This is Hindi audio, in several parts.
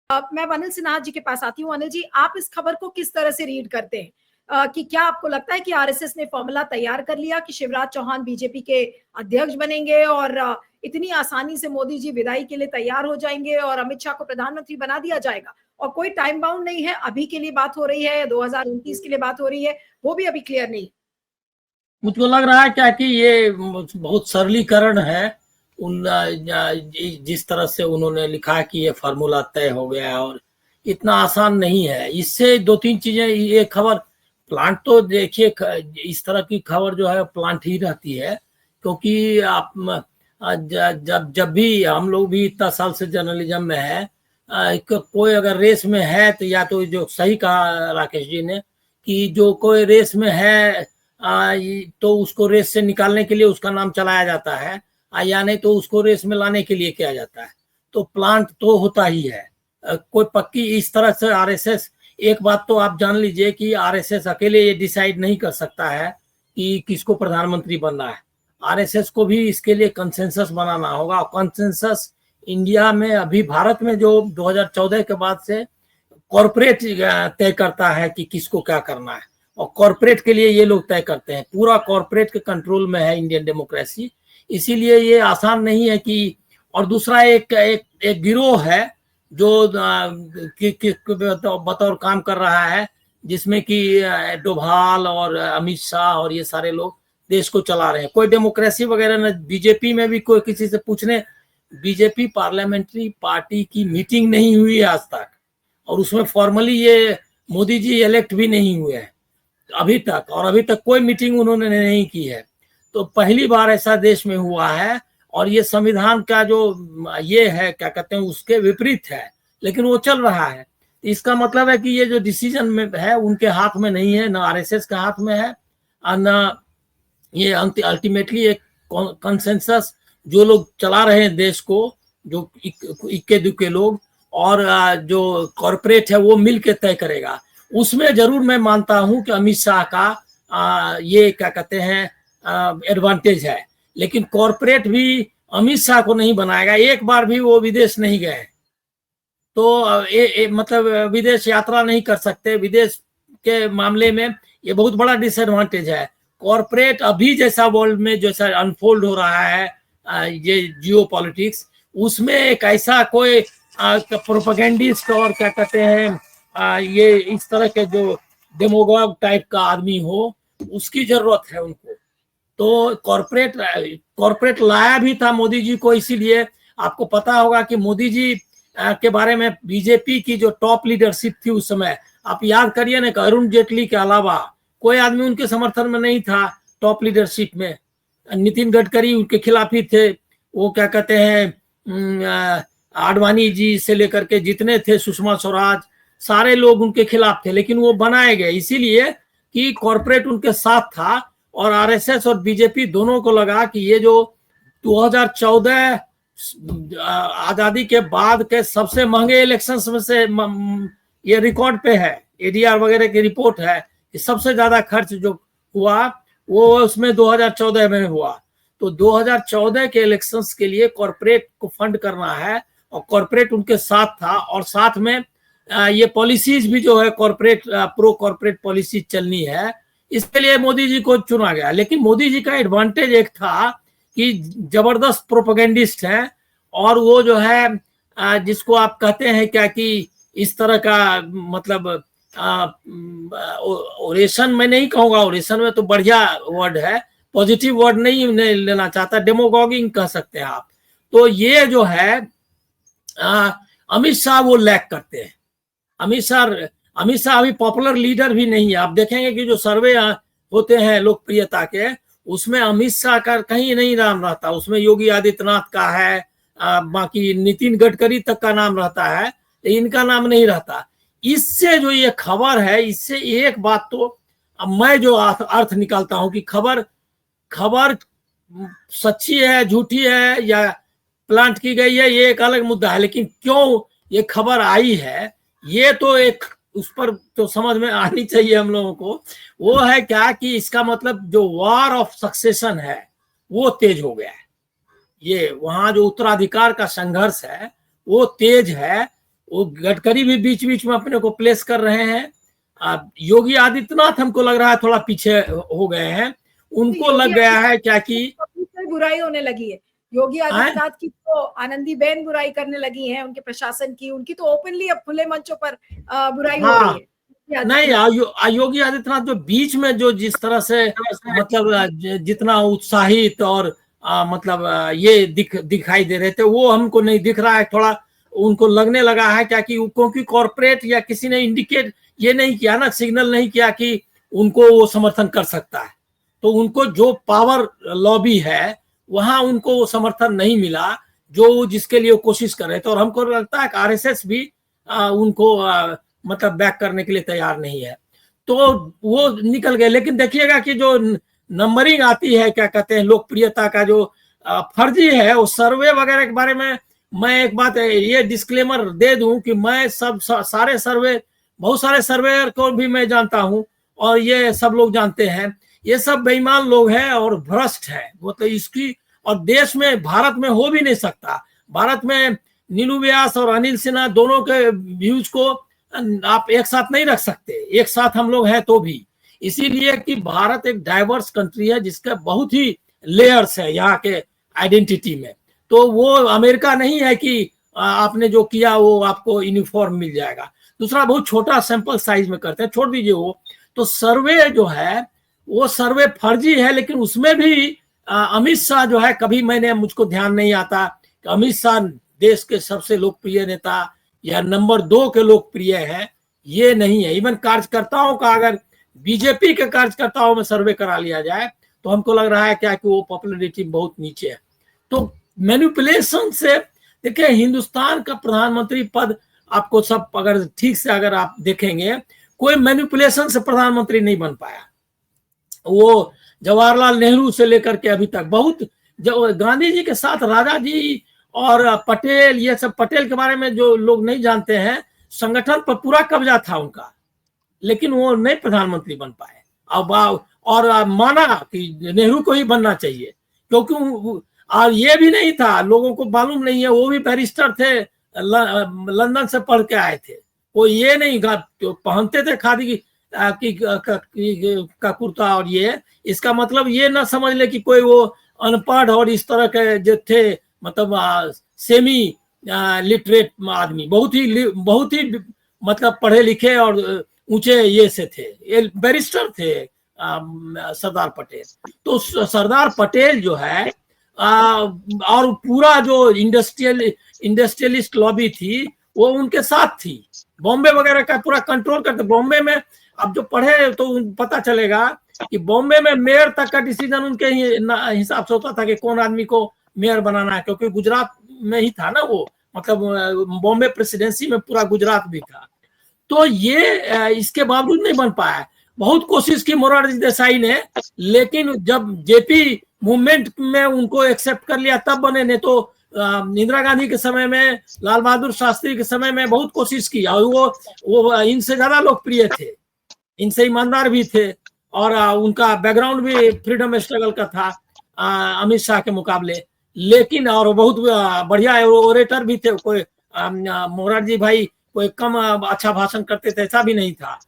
मैं अनिल सिन्हा जी के पास आती हूँ। अनिल जी, आप इस खबर को किस तरह से रीड करते हैं? कि क्या आपको लगता है कि आरएसएस ने फॉर्मूला तैयार कर लिया कि शिवराज चौहान बीजेपी के अध्यक्ष बनेंगे और इतनी आसानी से मोदी जी विदाई के लिए तैयार हो जाएंगे और अमित शाह को प्रधानमंत्री बना दिया जाएगा और कोई टाइम बाउंड नहीं है? अभी के लिए बात हो रही है, 2029 के लिए बात हो रही है, वो भी अभी क्लियर नहीं। मुझको लग रहा है क्या कि ये बहुत सरलीकरण है। उन जिस तरह से उन्होंने लिखा कि ये फार्मूला तय हो गया है, और इतना आसान नहीं है। इससे दो तीन चीजें, ये खबर प्लांट तो देखिए, इस तरह की खबर जो है प्लांट ही रहती है, क्योंकि आप जब जब भी हम लोग भी इतना साल से जर्नलिज्म में है, कोई अगर रेस में है तो या तो जो सही कहा राकेश जी ने कि जो कोई रेस में है तो उसको रेस से निकालने के लिए उसका नाम चलाया जाता है, या नहीं तो उसको रेस में लाने के लिए किया जाता है। तो प्लांट तो होता ही है। कोई पक्की इस तरह से आरएसएस, एक बात तो आप जान लीजिए कि आरएसएस अकेले ये डिसाइड नहीं कर सकता है कि किसको प्रधानमंत्री बनना है। आरएसएस को भी इसके लिए कंसेंसस बनाना होगा। कंसेंसस इंडिया में, अभी भारत में जो 2014 के बाद से कॉरपोरेट तय करता है कि किसको क्या करना है, और कॉरपोरेट के लिए ये लोग तय करते हैं। पूरा कॉरपोरेट के कंट्रोल में है इंडियन डेमोक्रेसी, इसीलिए ये आसान नहीं है कि। और दूसरा एक एक, एक गिरोह है जो बतौर काम कर रहा है, जिसमें कि डोभाल और अमित शाह और ये सारे लोग देश को चला रहे हैं। कोई डेमोक्रेसी वगैरह न, बीजेपी में भी कोई किसी से पूछने, बीजेपी पार्लियामेंट्री पार्टी की मीटिंग नहीं हुई आज तक, और उसमें फॉर्मली ये मोदी जी इलेक्ट भी नहीं हुए हैं अभी तक, और अभी तक कोई मीटिंग उन्होंने नहीं की है। तो पहली बार ऐसा देश में हुआ है, और ये संविधान का जो ये है क्या कहते हैं उसके विपरीत है, लेकिन वो चल रहा है। इसका मतलब है कि ये जो डिसीजन में है उनके हाथ में नहीं है, ना आरएसएस के हाथ में है, और ना ये अल्टीमेटली एक कंसेंसस जो लोग चला रहे हैं देश को, जो इक्के दुक्के लोग और जो कॉरपोरेट है वो मिल के तय करेगा। उसमें जरूर मैं मानता हूं कि अमित शाह का ये क्या कहते हैं एडवांटेज है, लेकिन कॉरपोरेट भी अमित शाह को नहीं बनाएगा। एक बार भी वो विदेश नहीं गए, तो मतलब विदेश यात्रा नहीं कर सकते। विदेश के मामले में ये बहुत बड़ा डिसएडवांटेज है। कॉरपोरेट अभी जैसा वर्ल्ड में जैसा अनफोल्ड हो रहा है ये जियो पॉलिटिक्स, उसमें एक ऐसा कोई प्रोपेगेंडिस्ट और क्या कहते हैं ये इस तरह के जो डेमोगॉग टाइप का आदमी हो, उसकी जरूरत है उनको। तो कॉरपोरेट लाया भी था मोदी जी को, इसीलिए आपको पता होगा कि मोदी जी के बारे में बीजेपी की जो टॉप लीडरशिप थी उस समय, आप याद करिए ना, अरुण जेटली के अलावा कोई आदमी उनके समर्थन में नहीं था टॉप लीडरशिप में। नितिन गडकरी उनके खिलाफ ही थे, वो क्या कहते हैं आडवाणी जी से लेकर के जितने थे, सुषमा स्वराज, सारे लोग उनके खिलाफ थे, लेकिन वो बनाए गए इसीलिए कि कॉरपोरेट उनके साथ था। और आरएसएस और बीजेपी दोनों को लगा कि ये जो 2014 आजादी के बाद के सबसे महंगे इलेक्शंस में से ये रिकॉर्ड पे है, एडीआर वगैरह की रिपोर्ट है कि सबसे ज्यादा खर्च जो हुआ वो उसमें 2014 में हुआ। तो 2014 के इलेक्शंस के लिए कॉरपोरेट को फंड करना है, और कॉरपोरेट उनके साथ था, और साथ में ये पॉलिसीज भी जो है कॉरपोरेट प्रो कॉरपोरेट पॉलिसी चलनी है, इसके लिए मोदी जी को चुना गया। लेकिन मोदी जी का एडवांटेज एक था कि जबरदस्त प्रोपेगेंडिस्ट हैं, और वो जो है जिसको आप कहते हैं क्या कि इस तरह का मतलब ओरेशन में नहीं कहूंगा, ओरेशन में तो बढ़िया वर्ड है, पॉजिटिव वर्ड नहीं लेना चाहता, डेमोगॉगिंग कह सकते हैं आप। तो ये जो है अमित शाह वो लैक करते हैं। अमित शाह अभी पॉपुलर लीडर भी नहीं है। आप देखेंगे कि जो सर्वे होते हैं लोकप्रियता के, उसमें अमित शाह का कहीं नहीं नाम रहता, उसमें योगी आदित्यनाथ का है, बाकी नितिन गडकरी तक का नाम रहता है, इनका नाम नहीं रहता। इससे जो ये खबर है, इससे एक बात तो अब मैं जो अर्थ निकालता हूं कि खबर सच्ची है, झूठी है, या प्लांट की गई है, ये एक अलग मुद्दा है, लेकिन क्यों ये खबर आई है ये तो एक उस पर तो समझ में आनी चाहिए हम लोगों को। वो है क्या कि इसका मतलब जो वॉर ऑफ सक्सेशन है वो तेज हो गया है। ये वहां जो उत्तराधिकार का संघर्ष है वो तेज है, वो गडकरी भी बीच बीच में अपने को प्लेस कर रहे हैं। योगी आदित्यनाथ हमको लग रहा है थोड़ा पीछे हो गए हैं, उनको लग गया है क्या कि बुराई होने लगी है। योगी आदित्यनाथ की तो आनंदीबेन बुराई करने लगी है, उनके प्रशासन की, उनकी तो ओपनली अब खुले मंचों पर बुराई हो रही है। नहीं, योगी आदित्यनाथ जो बीच में जो जिस तरह से मतलब जितना उत्साहित और मतलब ये दिखाई दे रहे थे, वो हमको नहीं दिख रहा है। थोड़ा उनको लगने लगा है क्या कि क्योंकि कॉर्पोरेट या किसी ने इंडिकेट ये नहीं किया ना, सिग्नल नहीं किया कि उनको वो समर्थन कर सकता है, तो उनको जो पावर लॉबी है वहां उनको वो समर्थन नहीं मिला जो जिसके लिए वो कोशिश कर रहे थे। और हमको लगता है कि आरएसएस भी उनको मतलब बैक करने के लिए तैयार नहीं है, तो वो निकल गए। लेकिन देखिएगा कि जो नंबरिंग आती है, क्या कहते हैं, लोकप्रियता का जो फर्जी है, वो सर्वे वगैरह के बारे में मैं एक बात ये डिस्क्लेमर दे दूं कि मैं सारे सर्वे, बहुत सारे सर्वेयर को भी मैं जानता हूं और ये सब लोग जानते हैं, ये सब बेईमान लोग हैं और भ्रष्ट है। वो तो इसकी, और देश में, भारत में हो भी नहीं सकता। भारत में नीलू व्यास और अनिल सिन्हा दोनों के व्यूज को आप एक साथ नहीं रख सकते, एक साथ हम लोग हैं तो भी। इसीलिए कि भारत एक डाइवर्स कंट्री है जिसका बहुत ही लेयर्स है यहाँ के आइडेंटिटी में। तो वो अमेरिका नहीं है कि आपने जो किया वो आपको यूनिफॉर्म मिल जाएगा। दूसरा, बहुत छोटा सैंपल साइज में करते हैं, छोड़ दीजिए वो। तो सर्वे जो है वो सर्वे फर्जी है, लेकिन उसमें भी अमित शाह जो है, कभी मुझको ध्यान नहीं आता कि अमित शाह देश के सबसे लोकप्रिय नेता या नंबर 2 के लोकप्रिय है, ये नहीं है। इवन कार्यकर्ताओं का, अगर बीजेपी के कार्यकर्ताओं में सर्वे करा लिया जाए तो हमको लग रहा है क्या कि वो पॉपुलैरिटी बहुत नीचे है। तो मैनिपुलेशन से, देखिए, हिंदुस्तान का प्रधानमंत्री पद आपको सब, अगर ठीक से अगर आप देखेंगे, कोई मैनिपुलेशन से प्रधानमंत्री नहीं बन पाया। वो जवाहरलाल नेहरू से लेकर के अभी तक बहुत, गांधी जी के साथ राजा जी और पटेल, ये सब, पटेल के बारे में जो लोग नहीं जानते हैं, संगठन पर पूरा कब्जा था उनका, लेकिन वो नहीं प्रधानमंत्री बन पाए। अब और माना कि नेहरू को ही बनना चाहिए, क्योंकि और ये भी नहीं था, लोगों को मालूम नहीं है, वो भी बैरिस्टर थे, लंदन से पढ़ के आए थे। वो ये नहीं पहनते थे खादी का कुर्ता, और ये इसका मतलब ये ना समझ ले कि कोई वो अनपढ़ और इस तरह के जो थे, मतलब सेमी लिटरेट आदमी, बहुत ही मतलब पढ़े लिखे और ऊंचे ये से थे, ये बैरिस्टर थे सरदार पटेल। तो सरदार पटेल जो है और पूरा जो इंडस्ट्रियलिस्ट लॉबी थी वो उनके साथ थी, बॉम्बे वगैरह का पूरा कंट्रोल करते। बॉम्बे में अब जो पढ़े तो पता चलेगा कि बॉम्बे में मेयर तक का डिसीजन उनके हिसाब से होता था कि कौन आदमी को मेयर बनाना है, क्योंकि गुजरात में ही था ना वो, मतलब बॉम्बे प्रेसिडेंसी में पूरा गुजरात भी था। तो ये इसके बावजूद नहीं बन पाया। बहुत कोशिश की मोरारजी देसाई ने, लेकिन जब जेपी मूवमेंट में उनको एक्सेप्ट कर लिया तब बने। ने तो इंदिरा गांधी के समय में, लाल बहादुर शास्त्री के समय में बहुत कोशिश की, और वो इनसे ज्यादा लोकप्रिय थे, इनसे ईमानदार भी थे, और उनका बैकग्राउंड भी फ्रीडम स्ट्रगल का था अमित शाह के मुकाबले। लेकिन और बहुत बढ़िया ओरेटर भी थे, कोई मोरारजी भाई कोई कम अच्छा भाषण करते थे ऐसा भी नहीं था,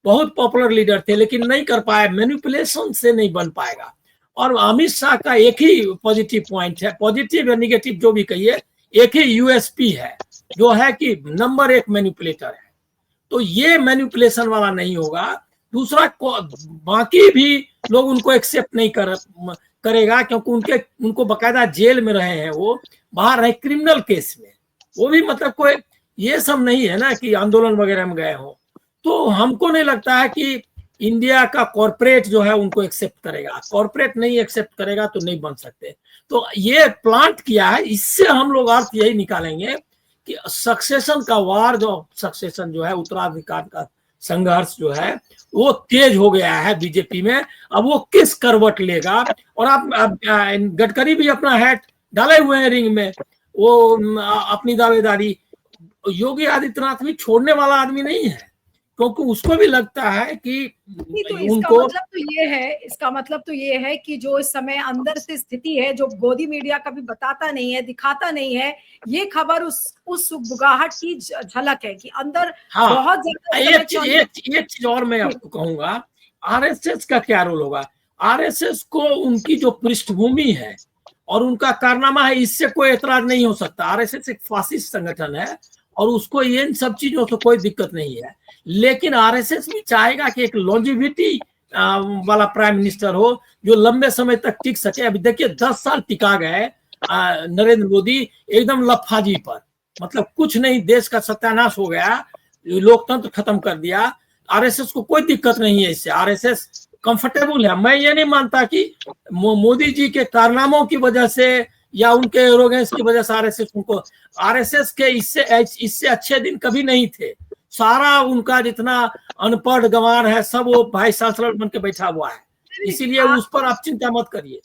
बहुत पॉपुलर लीडर थे, लेकिन नहीं कर पाए। मैनिपुलेशन से नहीं बन पाएगा। और अमित शाह का एक ही पॉजिटिव पॉइंट है, पॉजिटिव या निगेटिव जो भी कहिए, एक ही यूएसपी है, जो है कि नंबर 1 मैनिपुलेटर है। तो ये मैनिपुलेशन वाला नहीं होगा। दूसरा, बाकी भी लोग उनको एक्सेप्ट नहीं करेगा, क्योंकि उनको बकायदा जेल में रहे हैं, वो बाहर रहे क्रिमिनल केस में, वो भी मतलब कोई ये सब नहीं है ना कि आंदोलन वगैरह में गए हो। तो हमको नहीं लगता है कि इंडिया का कॉर्पोरेट जो है उनको एक्सेप्ट करेगा। कॉर्पोरेट नहीं एक्सेप्ट करेगा तो नहीं बन सकते। तो ये प्लांट किया है, इससे हम लोग अर्थ यही निकालेंगे कि सक्सेशन का वार, जो सक्सेशन जो है, उत्तराधिकार का संघर्ष जो है वो तेज हो गया है बीजेपी में। अब वो किस करवट लेगा, और आप गडकरी भी अपना हैट डाले हुए हैं रिंग में, वो अपनी दावेदारी। योगी आदित्यनाथ भी छोड़ने वाला आदमी नहीं है, क्योंकि उसको भी लगता है कि तो उनको इसका मतलब तो ये है कि जो इस समय अंदर से स्थिति है, जो गोदी मीडिया कभी बताता नहीं है, दिखाता नहीं है, ये खबर उस बुगाहट की झलक है कि अंदर हाँ, बहुत ज्यादा एक चीज और मैं आपको कहूंगा, आरएसएस का क्या रोल होगा। आरएसएस को उनकी जो पृष्ठभूमि है और उनका कारनामा है, इससे कोई एतराज नहीं हो सकता। आरएसएस एक फासिस्ट संगठन है और उसको इन सब चीजों से कोई दिक्कत नहीं है, लेकिन आरएसएस भी चाहेगा कि एक लॉन्जिविटी वाला प्राइम मिनिस्टर हो जो लंबे समय तक टिक सके। अभी देखिए 10 साल टिका गए नरेंद्र मोदी एकदम लफाजी पर, मतलब कुछ नहीं, देश का सत्यानाश हो गया, लोकतंत्र खत्म कर दिया। आरएसएस को कोई दिक्कत नहीं है इससे, आरएसएस कंफर्टेबल है। मैं ये नहीं मानता कि मोदी जी के कारनामों की वजह से या उनके एरोगेंस की वजह से आरएसएस के इससे अच्छे दिन कभी नहीं थे। सारा उनका जितना अनपढ़ गंवार है सब वो भाई चांसलर बन के बैठा हुआ है, इसीलिए उस पर आप चिंता मत करिए।